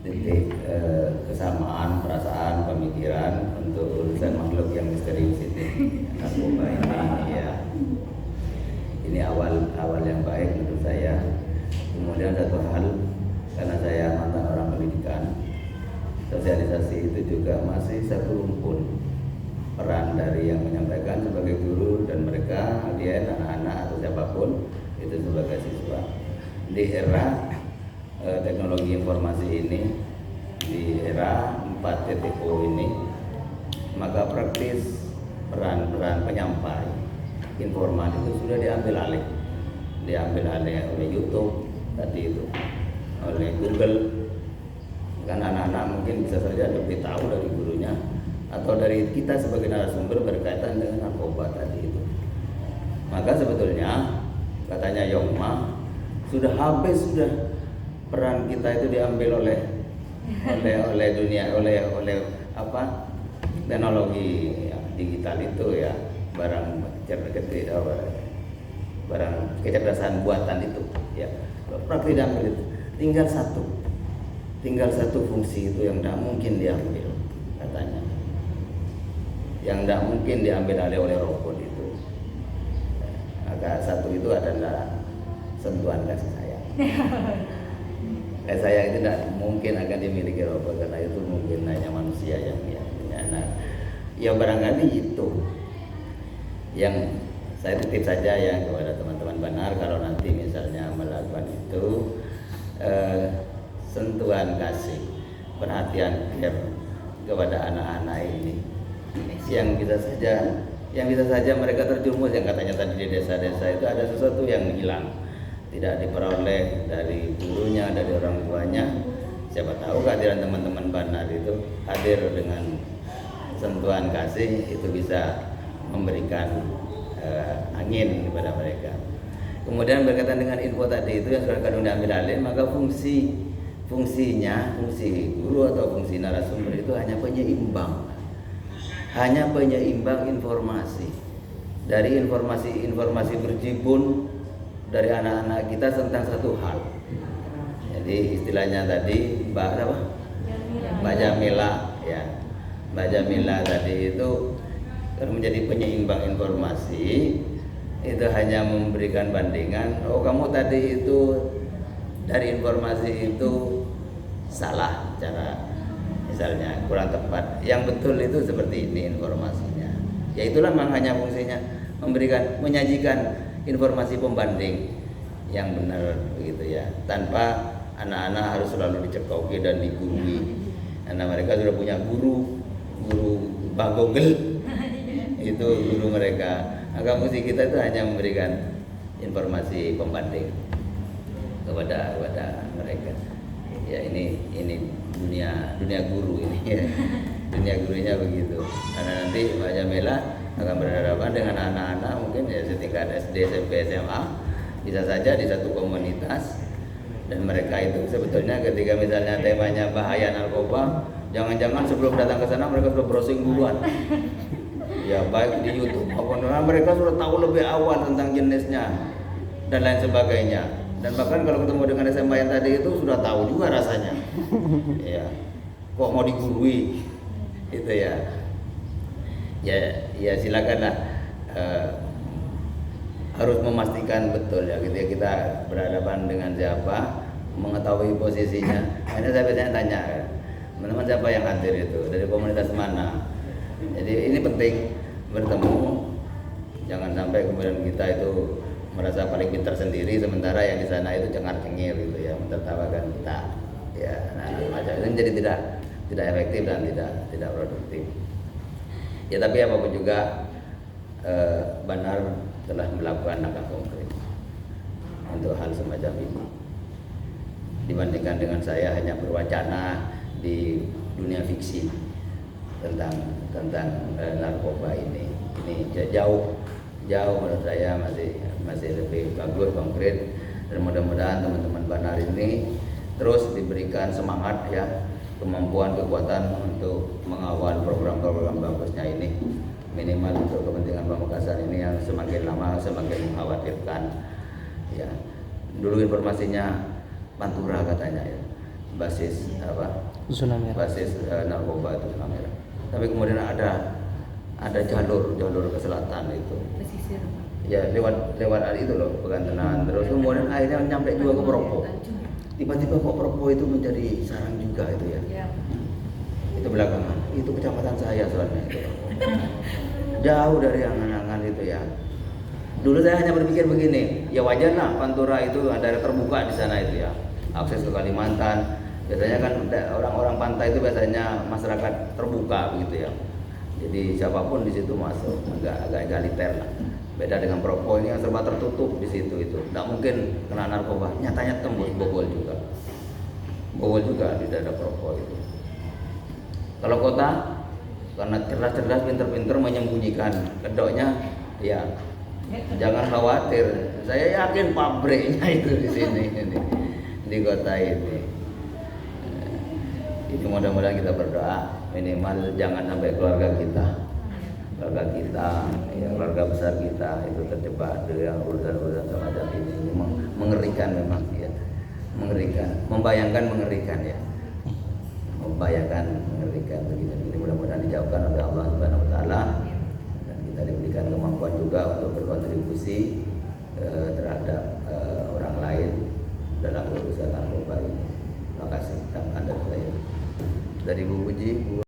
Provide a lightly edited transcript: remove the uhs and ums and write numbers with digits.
titik kesamaan perasaan pemikiran untuk urusan makhluk yang misterius ini, narkoba ini ya. Ini awal yang baik menurut saya. Kemudian satu hal, karena saya mantan orang pendidikan, sosialisasi itu juga masih satu rumpun peran dari yang menyampaikan sebagai guru dan mereka, kalian anak-anak atau siapapun itu sebagai siswa. Di era teknologi informasi ini, di era 4.0 ini, maka praktis peran penyampai informasi itu sudah diambil alih oleh YouTube tadi itu, oleh Google. Kan anak-anak mungkin bisa saja lebih tahu dari gurunya atau dari kita sebagai narasumber berkaitan dengan narkoba tadi itu. Maka sebetulnya katanya Yongma sudah habis peran kita itu diambil oleh dunia, oleh apa, teknologi digital itu ya, barang kecerdasan buatan itu ya, praktis diambil itu. Tinggal satu fungsi itu yang tidak mungkin diambil katanya, yang tidak mungkin diambil alih oleh robot itu. Maka satu itu adalah sentuhan kasih sayang. Kasih sayang itu tidak mungkin akan dimiliki robot, karena itu mungkin hanya manusia yang punya. Nah, ya barangkali itu yang saya titip saja ya kepada teman-teman Banar, kalau nanti misalnya melakukan itu, sentuhan kasih, perhatian care kepada anak-anak ini yang bisa saja mereka terjerumus, yang katanya tadi di desa-desa itu ada sesuatu yang hilang, tidak diperoleh dari gurunya, dari orang tuanya. Siapa tahu kehadiran teman-teman Banar itu hadir dengan sentuhan kasih itu bisa memberikan angin kepada mereka. Kemudian berkaitan dengan info tadi itu yang sudah kadang diambil alih, maka fungsi guru atau fungsi narasumber itu hanya penyeimbang informasi, dari informasi berjibun dari anak-anak kita tentang satu hal. Jadi istilahnya tadi Mbak Jamila ya, Mbak Jamila tadi itu menjadi penyeimbang informasi, itu hanya memberikan bandingan, oh kamu tadi itu dari informasi itu salah cara, misalnya kurang tepat, yang betul itu seperti ini informasinya. Ya itulah makanya fungsinya menyajikan informasi pembanding yang benar begitu ya, tanpa anak-anak harus selalu dicekoki dan digurui, karena mereka sudah punya guru bagogel itu guru mereka. Maka fungsi kita itu hanya memberikan informasi pembanding kepada mereka. Ya ini dunia guru ini ya. Dunia gurunya begitu. Karena nanti Mbak Jamila akan berhadapan dengan anak-anak mungkin ya setingkat SD, SMP, SMA, bisa saja di satu komunitas, dan mereka itu sebetulnya ketika misalnya temanya bahaya narkoba, jangan-jangan sebelum datang ke sana mereka sudah browsing duluan. Ya baik di YouTube maupun mereka sudah tahu lebih awal tentang jenisnya dan lain sebagainya. Dan bahkan kalau ketemu dengan SMA yang tadi itu sudah tahu juga rasanya. Ya, kok mau digurui itu ya. Ya silakanlah, harus memastikan betul ya ketika kita berhadapan dengan siapa, mengetahui posisinya. Hanya saya biasanya tanya, teman-teman siapa yang hadir itu, dari komunitas mana. Jadi ini penting bertemu, jangan sampai kemudian kita itu merasa paling pintar sendiri, sementara yang di sana itu cengar-cengir gitu ya, mentertawakan kita. Ya, nah macam itu jadi tidak efektif dan tidak produktif. Ya tapi apapun juga, Banar telah melakukan langkah konkret untuk hal semacam ini. Dibandingkan dengan saya hanya berwacana di dunia fiksi tentang narkoba ini jauh menurut saya masih lebih bagus, konkret, dan mudah-mudahan teman-teman Banar ini terus diberikan semangat ya, kemampuan, kekuatan untuk mengawal program-program bagusnya ini, minimal untuk kepentingan Pamekasan ini yang semakin lama semakin mengkhawatirkan ya. Dulu informasinya Pantura katanya ya, basis apa? Zona merah. Basis narkoba itu zona merah. Tapi kemudian ada jalur ke selatan itu. Pesisir. Ya lewat itu loh Pekanbaru. Terus kemudian akhirnya nyampe juga ke Propo. Tiba-tiba kok Propo itu menjadi sarang juga itu ya. Ya. Itu belakangan. Itu kecamatan saya soalnya itu. Jauh dari angan-angan itu ya. Dulu saya hanya berpikir begini, ya wajar lah Pantura itu daerah terbuka di sana itu ya. Akses ke Kalimantan. Biasanya kan orang-orang pantai itu biasanya masyarakat terbuka begitu ya. Jadi siapapun di situ masuk, agak egaliter lah. Beda dengan Propo ini yang serba tertutup di situ itu. Tidak mungkin kena narkoba. Nyatanya tembus bobol juga di daerah Propo itu. Kalau kota karena cerdas-cerdas, pinter-pinter menyembunyikan kedoknya, ya jangan khawatir. Saya yakin pabriknya itu di sini di kota ini. Jadi mudah-mudahan kita berdoa minimal jangan sampai keluarga kita, ya keluarga besar kita itu terjebak dengan urusan-urusan semacam ini. Mengerikan memang ya, membayangkan mengerikan ya, begini. Mudah-mudahan dijauhkan oleh Allah Subhanahu Wa Taala dan kita diberikan kemampuan juga untuk berkontribusi terhadap orang lain dalam urusan narkoba ini. Terima kasih. Dari Bu Puji.